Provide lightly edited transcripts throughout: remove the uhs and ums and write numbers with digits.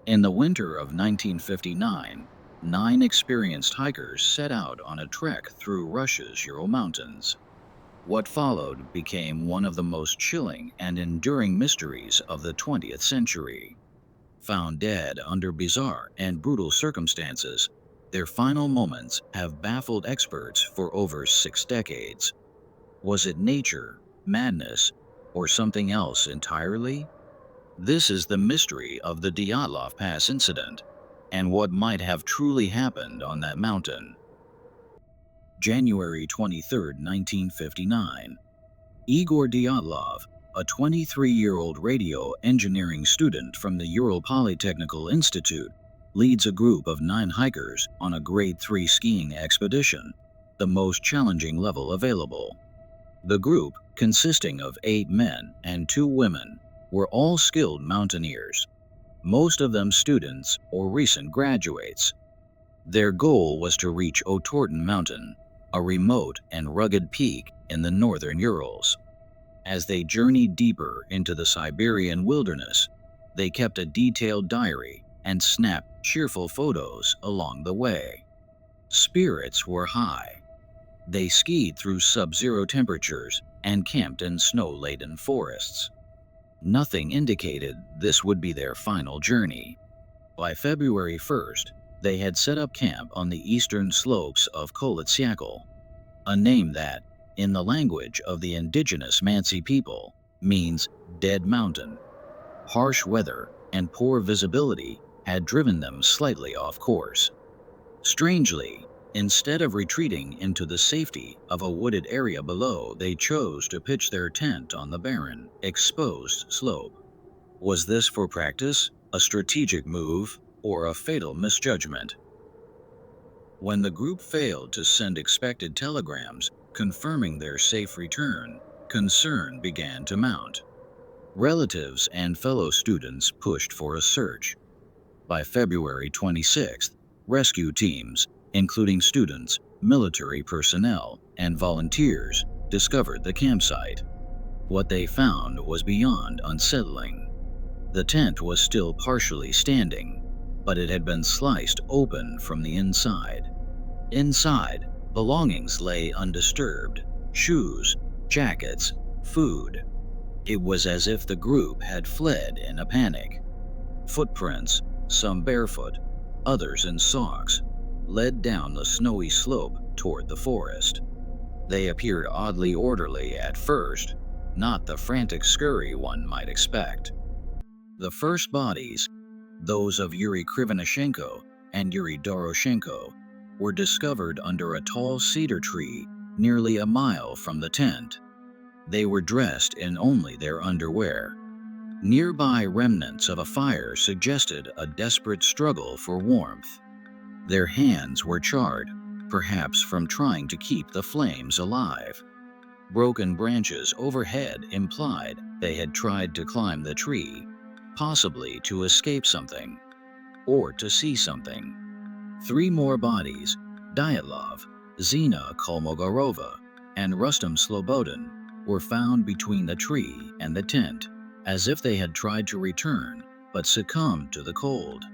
In the winter of 1959, 9 experienced hikers set out on a trek through Russia's Ural Mountains. What followed became one of the most chilling and enduring mysteries of the 20th century. Found dead under bizarre and brutal circumstances, their final moments have baffled experts for over 6 decades. Was it nature, madness, or something else entirely? This is the mystery of the Dyatlov Pass Incident and what might have truly happened on that mountain. January 23, 1959. Igor Dyatlov, a 23-year-old radio engineering student from the Ural Polytechnical Institute, leads a group of 9 hikers on a Grade 3 skiing expedition, the most challenging level available. The group, consisting of 8 men and 2 women, were all skilled mountaineers, most of them students or recent graduates. Their goal was to reach Otorten Mountain, a remote and rugged peak in the northern Urals. As they journeyed deeper into the Siberian wilderness, they kept a detailed diary and snapped cheerful photos along the way. Spirits were high. They skied through sub-zero temperatures and camped in snow-laden forests. Nothing indicated this would be their final journey. By February 1st, they had set up camp on the eastern slopes of Kolitsiakal, a name that, in the language of the indigenous Mansi people, means dead mountain. Harsh weather and poor visibility had driven them slightly off course. Strangely, instead of retreating into the safety of a wooded area below, they chose to pitch their tent on the barren, exposed slope. Was this for practice, a strategic move, or a fatal misjudgment? When the group failed to send expected telegrams confirming their safe return, concern began to mount. Relatives and fellow students pushed for a search. By February 26th, rescue teams, including students, military personnel, and volunteers, discovered the campsite. What they found was beyond unsettling. The tent was still partially standing, but it had been sliced open from the inside. Inside, belongings lay undisturbed: shoes, jackets, food. It was as if the group had fled in a panic. Footprints, some barefoot, others in socks, led down the snowy slope toward the forest. They appeared oddly orderly at first, not the frantic scurry one might expect. The first bodies, those of Yuri Krivonishenko and Yuri Doroshenko, were discovered under a tall cedar tree nearly a mile from the tent. They were dressed in only their underwear. Nearby remnants of a fire suggested a desperate struggle for warmth. Their hands were charred, perhaps from trying to keep the flames alive. Broken branches overhead implied they had tried to climb the tree, possibly to escape something, or to see something. 3 more bodies, Dyatlov, Zina Kolmogorova, and Rustam Slobodin, were found between the tree and the tent, as if they had tried to return but succumbed to the cold.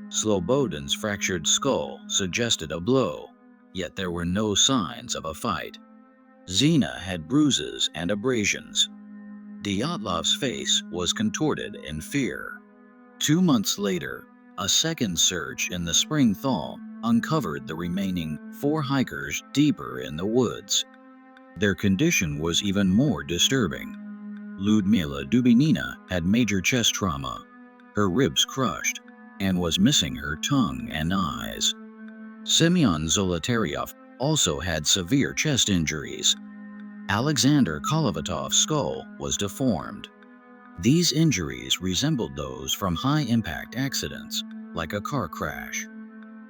Slobodin's fractured skull suggested a blow, yet there were no signs of a fight. Zina had bruises and abrasions. Dyatlov's face was contorted in fear. 2 months later, a second search in the spring thaw uncovered the remaining 4 hikers deeper in the woods. Their condition was even more disturbing. Ludmila Dubinina had major chest trauma, her ribs crushed, and was missing her tongue and eyes. Semyon Zolotaryov also had severe chest injuries. Alexander Kolovatov's skull was deformed. These injuries resembled those from high-impact accidents, like a car crash.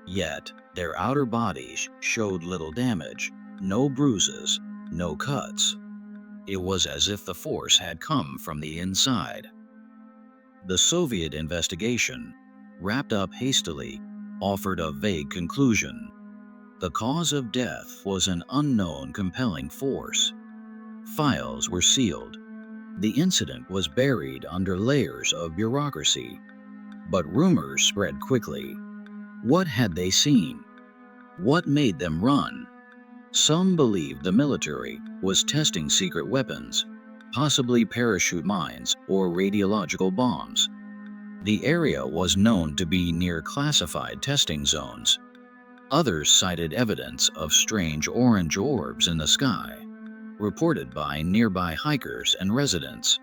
Yet, their outer bodies showed little damage, no bruises, no cuts. It was as if the force had come from the inside. The Soviet investigation, wrapped up hastily, offered a vague conclusion. The cause of death was an unknown compelling force. Files were sealed. The incident was buried under layers of bureaucracy. But rumors spread quickly. What had they seen? What made them run? Some believed the military was testing secret weapons, possibly parachute mines or radiological bombs. The area was known to be near classified testing zones. Others cited evidence of strange orange orbs in the sky, reported by nearby hikers and residents.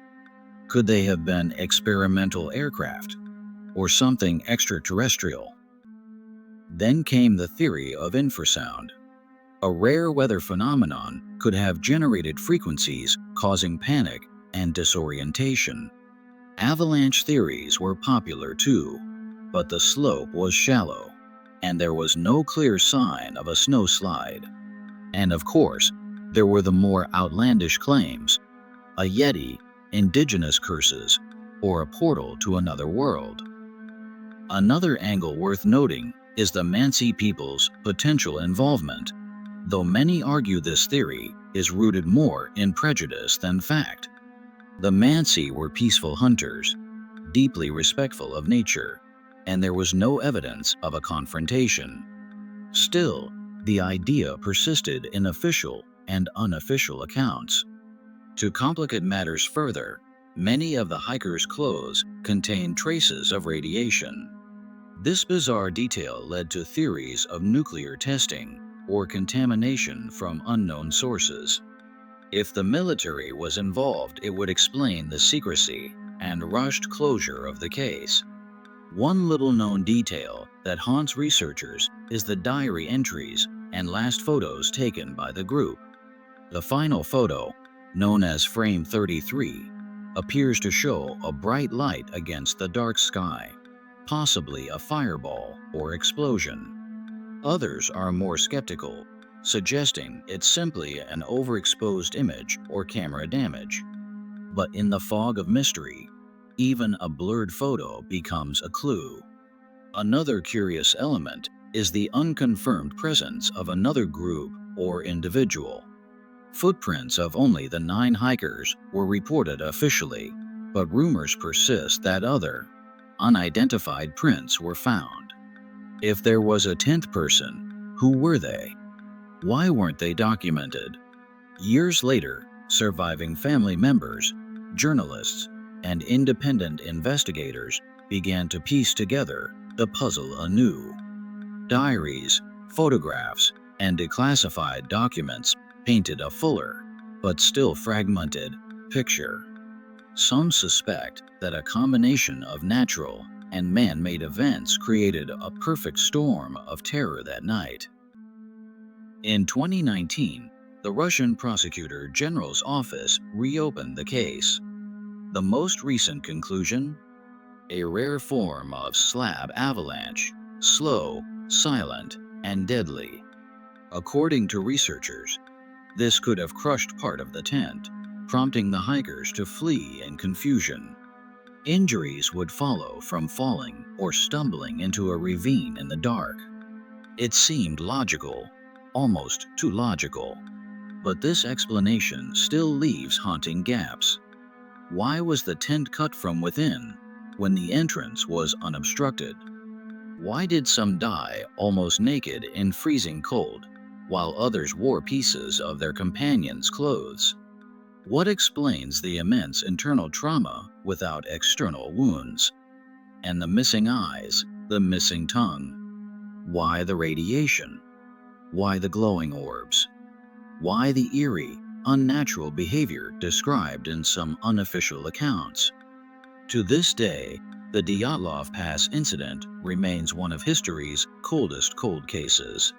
Could they have been experimental aircraft or something extraterrestrial? Then came the theory of infrasound. A rare weather phenomenon could have generated frequencies causing panic and disorientation. Avalanche theories were popular too, but the slope was shallow, and there was no clear sign of a snowslide. And of course, there were the more outlandish claims: a yeti, indigenous curses, or a portal to another world. Another angle worth noting is the Mansi people's potential involvement, though many argue this theory is rooted more in prejudice than fact. The Mansi were peaceful hunters, deeply respectful of nature, and there was no evidence of a confrontation. Still, the idea persisted in official and unofficial accounts. To complicate matters further, many of the hikers' clothes contained traces of radiation. This bizarre detail led to theories of nuclear testing or contamination from unknown sources. If the military was involved, it would explain the secrecy and rushed closure of the case. One little-known detail that haunts researchers is the diary entries and last photos taken by the group. The final photo, known as Frame 33, appears to show a bright light against the dark sky, possibly a fireball or explosion. Others are more skeptical, suggesting it's simply an overexposed image or camera damage. But in the fog of mystery, even a blurred photo becomes a clue. Another curious element is the unconfirmed presence of another group or individual. Footprints of only the 9 hikers were reported officially, but rumors persist that other, unidentified prints were found. If there was a 10th person, who were they? Why weren't they documented? Years later, surviving family members, journalists, and independent investigators began to piece together the puzzle anew. Diaries, photographs, and declassified documents painted a fuller, but still fragmented, picture. Some suspect that a combination of natural and man-made events created a perfect storm of terror that night. In 2019, the Russian Prosecutor General's office reopened the case. The most recent conclusion? A rare form of slab avalanche, slow, silent, and deadly. According to researchers, this could have crushed part of the tent, prompting the hikers to flee in confusion. Injuries would follow from falling or stumbling into a ravine in the dark. It seemed logical, almost too logical. But this explanation still leaves haunting gaps. Why was the tent cut from within when the entrance was unobstructed? Why did some die almost naked in freezing cold, while others wore pieces of their companions' clothes? What explains the immense internal trauma without external wounds? And the missing eyes, the missing tongue? Why the radiation? Why the glowing orbs? Why the eerie, unnatural behavior described in some unofficial accounts? To this day, the Dyatlov Pass Incident remains one of history's coldest cold cases.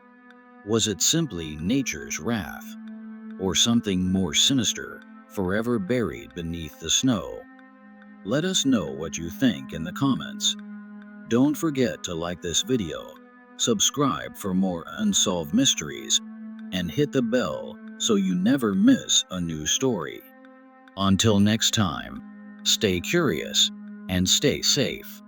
Was it simply nature's wrath, or something more sinister, forever buried beneath the snow? Let us know what you think in the comments. Don't forget to like this video, subscribe for more unsolved mysteries, and hit the bell so you never miss a new story. Until next time, stay curious and stay safe.